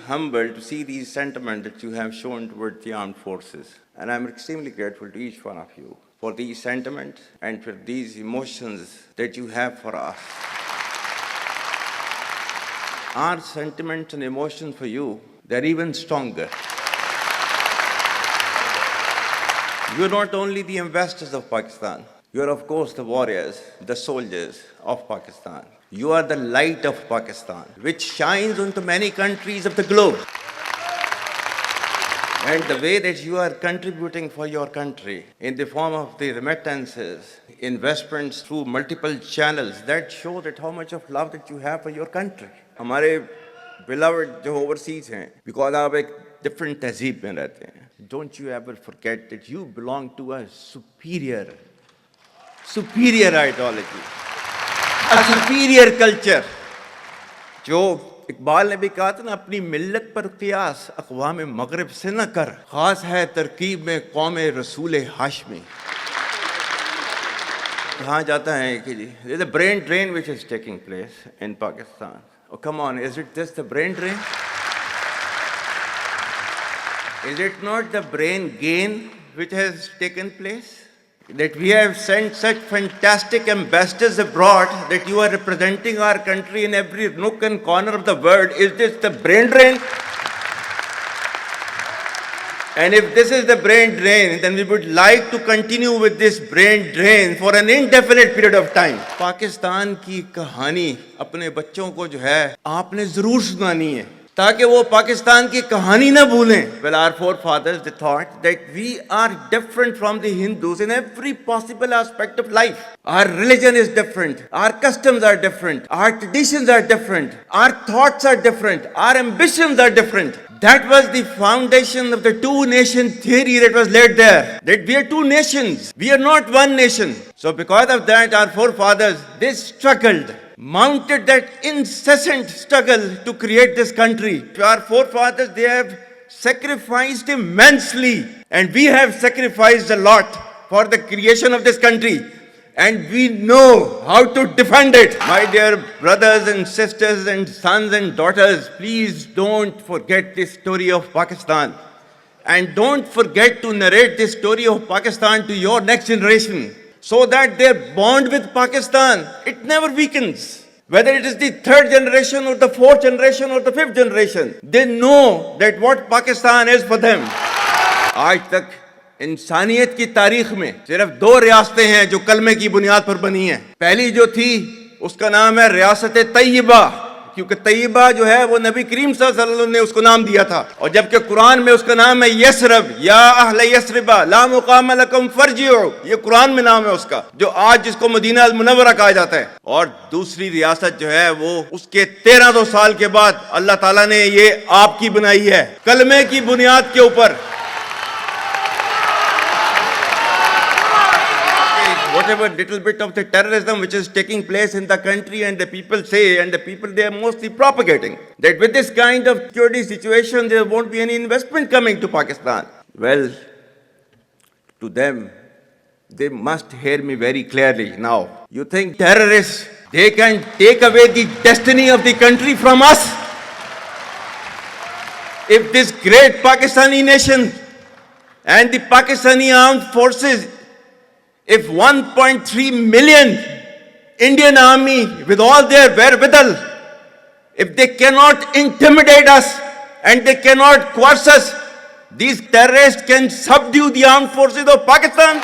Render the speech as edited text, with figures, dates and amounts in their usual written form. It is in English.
humbled to see these sentiments that you have shown towards the armed forces. And I'm extremely grateful to each one of you for these sentiments and for these emotions that you have for us. Our sentiments and emotions for you, they're even stronger. You're not only the ambassadors of Pakistan, you're of course the warriors, the soldiers of Pakistan. You are the light of Pakistan, which shines onto many countries of the globe. And the way that you are contributing for your country in the form of the remittances, investments through multiple channels, that show that how much of love that you have for your country. हमारे beloved जो overseas हैं, because आप एक different तहजीब में रहते हैं. Don't you ever forget that you belong to a superior ideology, a superior culture. जो इकबाल ने भी कहा था ना, अपनी मिल्लत पर क़ियास अक़वाम मग़रिब से न कर, ख़ास है तरकीब में क़ौम रसूल हाशमी. कहा जाता है कि जी, there's a brain drain which is taking place in Pakistan. Oh, come on, is it just the brain drain? Is it not the brain gain which has taken place? That we have sent such fantastic ambassadors abroad that you are representing our country in every nook and corner of the world. Is this the brain drain? And if this is the brain drain, then we would like to continue with this brain drain for an indefinite period of time. Pakistan की कहानी अपने बच्चों को जो है आपने जरूर सुनानी है, ताकि वो पाकिस्तान की कहानी ना भूलें. Well, our forefathers, they thought that we are different from the Hindus in every possible aspect of life. Our religion is different, our customs are different, our traditions are different, our thoughts are different, our ambitions are different. That was the foundation of the two-nation theory that was laid there. That we are two nations, we are not one nation. So because of that, our forefathers, they struggled, mounted that incessant struggle to create this country. Our forefathers, they have sacrificed immensely, and we have sacrificed a lot for the creation of this country. And we know how to defend it. My dear brothers and sisters and sons and daughters, please don't forget this story of Pakistan. And don't forget to narrate this story of Pakistan to your next generation, so that their bond with Pakistan, it never weakens. Whether it is the third generation or the fourth generation or the fifth generation, they know that what Pakistan is for them. आज तक इंसानियत की तारीख में सिर्फ दो रियासतें हैं जो कलमे की बुनियाद पर बनी हैं. पहली जो थी उसका नाम है रियासत तैयबा, क्योंकि तैयबा जो है वो नबी करीम सल्लल्लाहु अलैहि वसल्लम ने उसको नाम दिया था. और जबकि कुरान में उसका नाम है यसरब, या अहले यसरबा ला मुकाम लकुम फरजिउ, ये कुरान में नाम है उसका, जो आज जिसको मदीना अल मुनव्वरा कहा जाता है. और दूसरी रियासत जो है वो उसके 1300 साल के बाद अल्लाह ताला ने ये आपकी बनाई है, कलमे की बुनियाद के ऊपर. Whatever little bit of the terrorism which is taking place in the country, and the people say, and the people, they are mostly propagating that with this kind of security situation there won't be any investment coming to Pakistan. Well, to them, they must hear me very clearly now. You think terrorists, they can take away the destiny of the country from us? If this great Pakistani nation and the Pakistani armed forces, if 1.3 million Indian army with all their wherewithal, if they cannot intimidate us and they cannot coerce us, these terrorists can subdue the armed forces of Pakistan.